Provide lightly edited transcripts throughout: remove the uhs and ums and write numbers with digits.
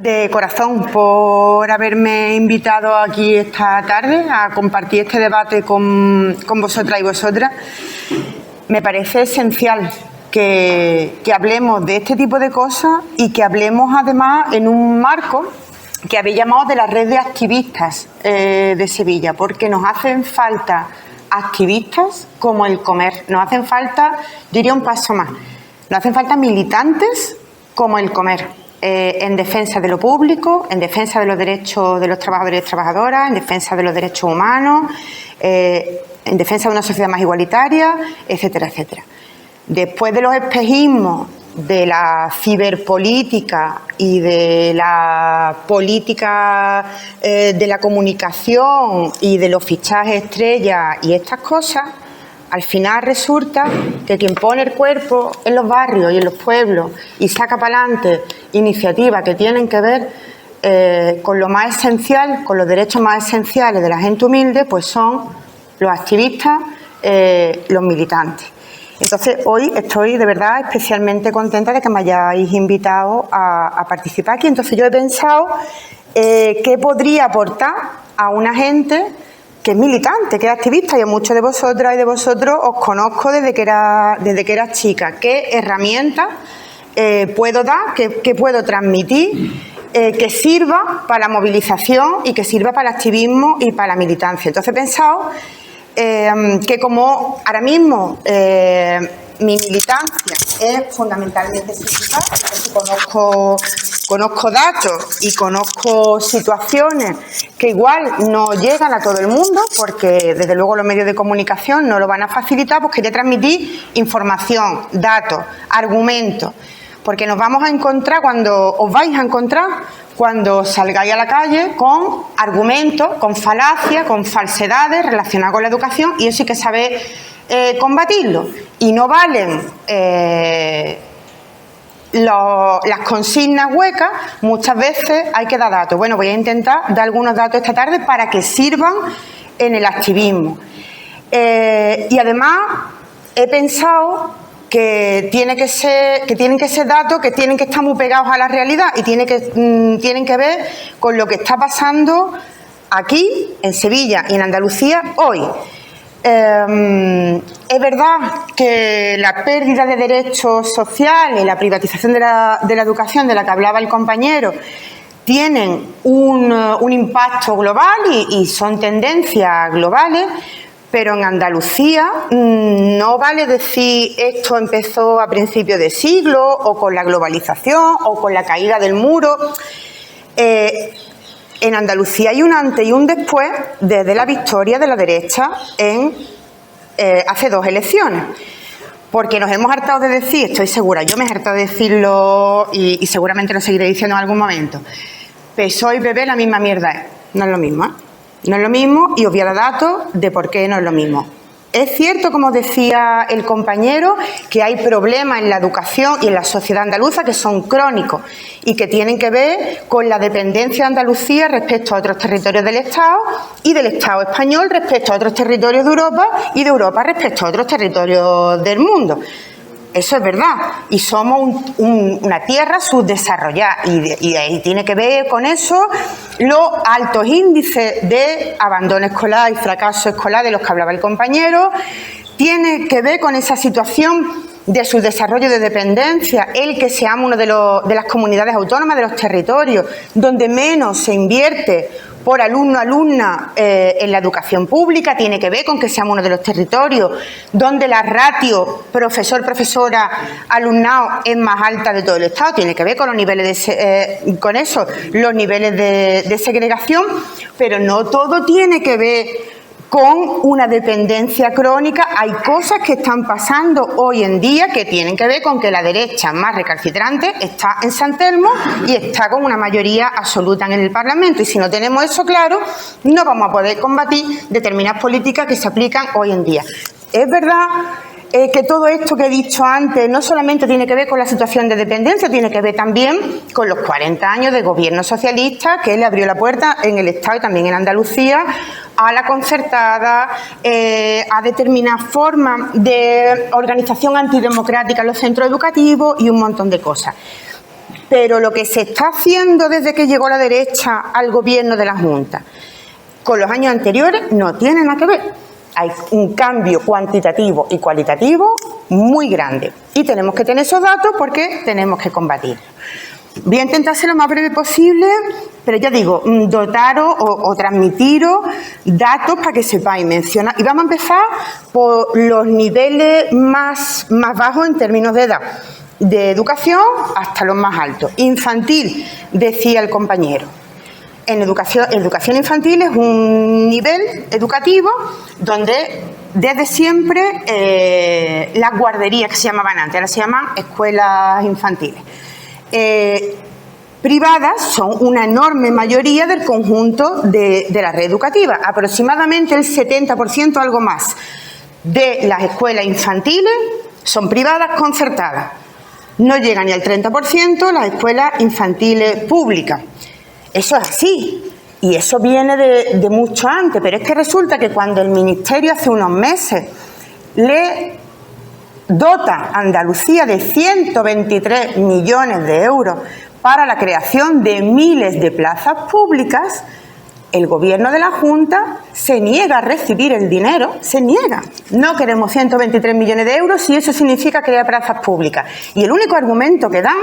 De corazón por haberme invitado aquí esta tarde a compartir este debate con vosotras y vosotras. Me parece esencial que hablemos de este tipo de cosas y que hablemos además en un marco que habéis llamado de la red de activistas de Sevilla, porque nos hacen falta activistas como el comer, nos hacen falta, yo iría un paso más, nos hacen falta militantes como el comer. En defensa de lo público, en defensa de los derechos de los trabajadores y trabajadoras, en defensa de los derechos humanos, en defensa de una sociedad más igualitaria, etcétera, etcétera. Después de los espejismos de la ciberpolítica y de la política de la comunicación y de los fichajes estrellas y estas cosas, al final resulta que quien pone el cuerpo en los barrios y en los pueblos y saca para adelante iniciativas que tienen que ver con lo más esencial, con los derechos más esenciales de la gente humilde, pues son los activistas, los militantes. Entonces, hoy estoy de verdad especialmente contenta de que me hayáis invitado a participar aquí. Entonces, yo he pensado qué podría aportar a una gente que es militante, que es activista. Yo muchos de vosotras y de vosotros os conozco desde que era chica. ¿Qué herramientas puedo dar, qué puedo transmitir que sirva para la movilización y que sirva para el activismo y para la militancia? Entonces he pensado que como ahora mismo mi militancia es fundamentalmente sindical, conozco datos y conozco situaciones que igual no llegan a todo el mundo, porque desde luego los medios de comunicación no lo van a facilitar, pues quería transmitir información, datos, argumentos, porque nos vamos a encontrar os vais a encontrar cuando salgáis a la calle con argumentos, con falacias, con falsedades relacionadas con la educación, y eso hay que saber combatirlo. Y no valen las consignas huecas, muchas veces hay que dar datos. Bueno, voy a intentar dar algunos datos esta tarde para que sirvan en el activismo. Y además he pensado que tienen que ser datos que tienen que estar muy pegados a la realidad y tienen que ver con lo que está pasando aquí, en Sevilla y en Andalucía hoy. Es verdad que la pérdida de derechos sociales, la privatización de la educación de la que hablaba el compañero, tienen un impacto global y son tendencias globales. Pero en Andalucía no vale decir esto empezó a principios de siglo o con la globalización o con la caída del muro. En Andalucía hay un antes y un después desde la victoria de la derecha hace 2 elecciones. Porque nos hemos hartado de decir, estoy segura, yo me he hartado de decirlo y seguramente lo seguiré diciendo en algún momento, PSOE y PP la misma mierda es. No es lo mismo, ¿eh? No es lo mismo y os voy a dar datos de por qué no es lo mismo. Es cierto, como decía el compañero, que hay problemas en la educación y en la sociedad andaluza que son crónicos y que tienen que ver con la dependencia de Andalucía respecto a otros territorios del Estado y del Estado español respecto a otros territorios de Europa y de Europa respecto a otros territorios del mundo. Eso es verdad, y somos una tierra subdesarrollada y tiene que ver con eso los altos índices de abandono escolar y fracaso escolar de los que hablaba el compañero, tiene que ver con esa situación de subdesarrollo de dependencia, el que seamos una de las comunidades autónomas, de los territorios donde menos se invierte por alumno, alumna en la educación pública, tiene que ver con que seamos uno de los territorios donde la ratio profesor, profesora, alumnado es más alta de todo el Estado, tiene que ver con los niveles los niveles de segregación, pero no todo tiene que ver con una dependencia crónica. Hay cosas que están pasando hoy en día que tienen que ver con que la derecha más recalcitrante está en San Telmo y está con una mayoría absoluta en el Parlamento. Y si no tenemos eso claro, no vamos a poder combatir determinadas políticas que se aplican hoy en día. Es verdad que todo esto que he dicho antes no solamente tiene que ver con la situación de dependencia, tiene que ver también con los 40 años de gobierno socialista que le abrió la puerta en el Estado y también en Andalucía a la concertada, a determinadas formas de organización antidemocrática en los centros educativos y un montón de cosas. Pero lo que se está haciendo desde que llegó la derecha al gobierno de la Junta con los años anteriores no tiene nada que ver. Hay un cambio cuantitativo y cualitativo muy grande y tenemos que tener esos datos porque tenemos que combatir. Voy a intentar ser lo más breve posible, pero ya digo, dotaros o transmitiros datos para que sepáis mencionar. Y vamos a empezar por los niveles más bajos en términos de edad, de educación hasta los más altos. Infantil, decía el compañero. En educación infantil es un nivel educativo donde desde siempre las guarderías que se llamaban antes, ahora se llaman escuelas infantiles. Privadas son una enorme mayoría del conjunto de la red educativa. Aproximadamente el 70%, algo más, de las escuelas infantiles son privadas concertadas. No llega ni al 30% las escuelas infantiles públicas. Eso es así, y eso viene de mucho antes, pero es que resulta que cuando el Ministerio hace unos meses le dota a Andalucía de 123 millones de euros para la creación de miles de plazas públicas, el gobierno de la Junta se niega a recibir el dinero, se niega. No queremos 123 millones de euros si eso significa crear plazas públicas. Y el único argumento que dan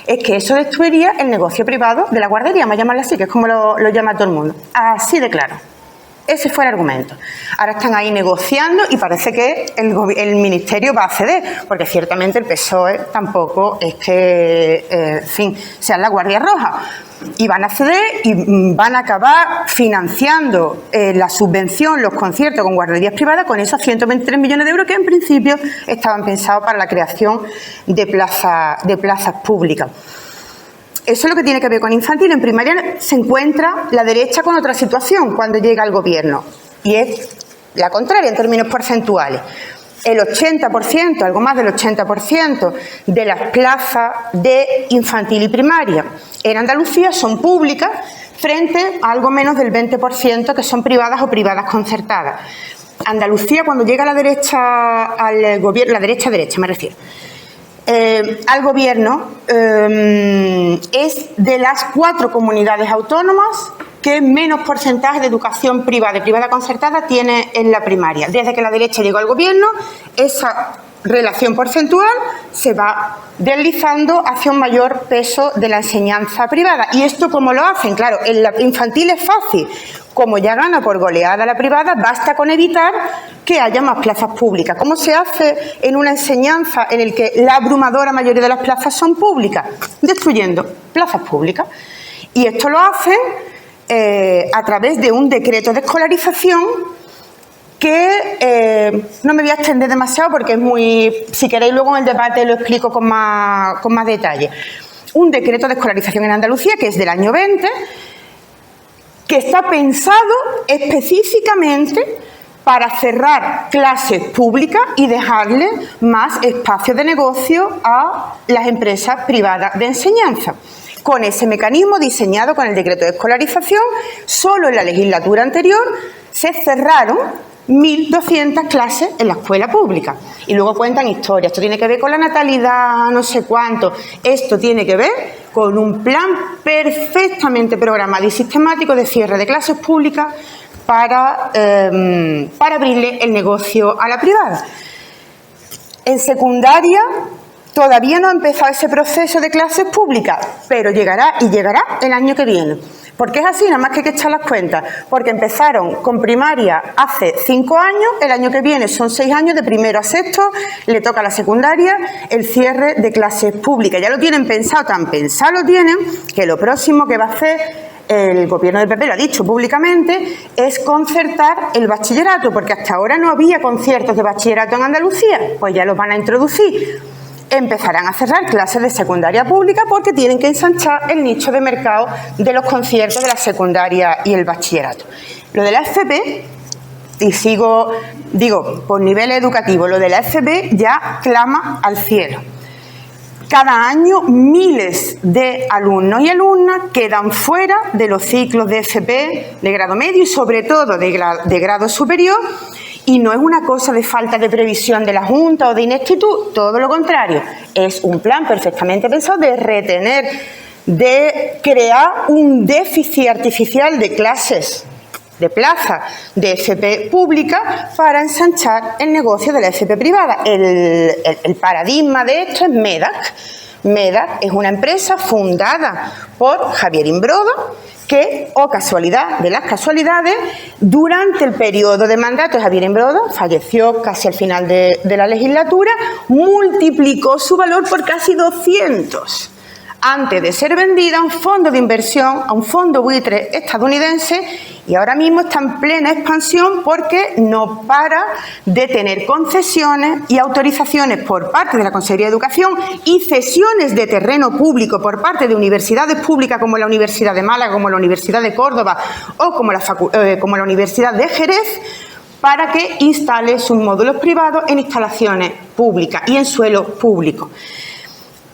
es que eso destruiría el negocio privado de la guardería, vamos a llamarlo así, que es como lo llama todo el mundo. Así de claro. Ese fue el argumento. Ahora están ahí negociando y parece que el Ministerio va a ceder, porque ciertamente el PSOE tampoco es que, en fin, sean la Guardia Roja. Y van a ceder y van a acabar financiando la subvención, los conciertos con guarderías privadas con esos 123 millones de euros que en principio estaban pensados para la creación de plazas públicas. Eso es lo que tiene que ver con infantil. En primaria se encuentra la derecha con otra situación cuando llega al gobierno y es la contraria en términos porcentuales. El 80%, algo más del 80% de las plazas de infantil y primaria en Andalucía son públicas frente a algo menos del 20% que son privadas o privadas concertadas. Andalucía, cuando llega la derecha al gobierno, la derecha me refiero, al gobierno, es de las 4 comunidades autónomas que menos porcentaje de educación privada y privada concertada tiene en la primaria. Desde que la derecha llegó al gobierno, esa relación porcentual se va deslizando hacia un mayor peso de la enseñanza privada. ¿Y esto cómo lo hacen? Claro, en la infantil es fácil. Como ya gana por goleada la privada, basta con evitar que haya más plazas públicas. ¿Cómo se hace en una enseñanza en la que la abrumadora mayoría de las plazas son públicas? Destruyendo plazas públicas. Y esto lo hacen a través de un decreto de escolarización que no me voy a extender demasiado porque es muy... Si queréis luego en el debate lo explico con más detalle. Un decreto de escolarización en Andalucía que es del año 20, que está pensado específicamente para cerrar clases públicas y dejarle más espacio de negocio a las empresas privadas de enseñanza. Con ese mecanismo diseñado con el decreto de escolarización, solo en la legislatura anterior se cerraron 1.200 clases en la escuela pública. Y luego cuentan historias. Esto tiene que ver con la natalidad, no sé cuánto. Esto tiene que ver con un plan perfectamente programado y sistemático de cierre de clases públicas para abrirle el negocio a la privada. En secundaria todavía no ha empezado ese proceso de clases públicas, pero llegará y llegará el año que viene. ¿Por qué es así? Nada más que hay que echar las cuentas. Porque empezaron con primaria hace 5 años, el año que viene son 6 años, de primero a sexto, le toca a la secundaria el cierre de clases públicas. Ya lo tienen pensado, tan pensado lo tienen, que lo próximo que va a hacer el gobierno del PP, lo ha dicho públicamente, es concertar el bachillerato, porque hasta ahora no había conciertos de bachillerato en Andalucía, pues ya los van a introducir. Empezarán a cerrar clases de secundaria pública porque tienen que ensanchar el nicho de mercado de los conciertos de la secundaria y el bachillerato. Lo de la FP, y digo, por nivel educativo, lo de la FP ya clama al cielo. Cada año miles de alumnos y alumnas quedan fuera de los ciclos de FP de grado medio y sobre todo de grado superior, Y no es una cosa de falta de previsión de la Junta o de ineptitud, todo lo contrario. Es un plan perfectamente pensado de retener, de crear un déficit artificial de clases, de plaza de FP pública para ensanchar el negocio de la FP privada. El paradigma de esto es MEDAC. MEDAC es una empresa fundada por Javier Imbrodo que, oh casualidad de las casualidades, durante el periodo de mandato de Javier Imbrodo, falleció casi al final de la legislatura, multiplicó su valor por casi 200. Antes de ser vendida a un fondo de inversión, a un fondo buitre estadounidense, y ahora mismo está en plena expansión porque no para de tener concesiones y autorizaciones por parte de la Consejería de Educación y cesiones de terreno público por parte de universidades públicas como la Universidad de Málaga, como la Universidad de Córdoba o como la Universidad de Jerez, para que instale sus módulos privados en instalaciones públicas y en suelo público.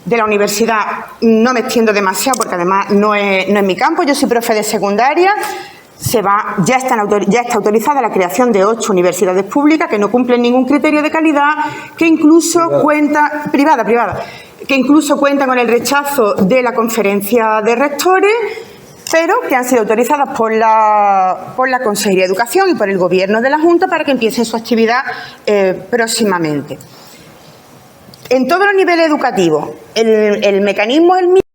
De la universidad no me extiendo demasiado porque además no es mi campo, yo soy profe de secundaria, ya está autorizada la creación de 8 universidades públicas que no cumplen ningún criterio de calidad, que incluso cuentan, que incluso cuentan con el rechazo de la conferencia de rectores, pero que han sido autorizadas por la Consejería de Educación y por el Gobierno de la Junta para que empiecen su actividad próximamente. En todos los niveles educativos, el mecanismo es el mismo.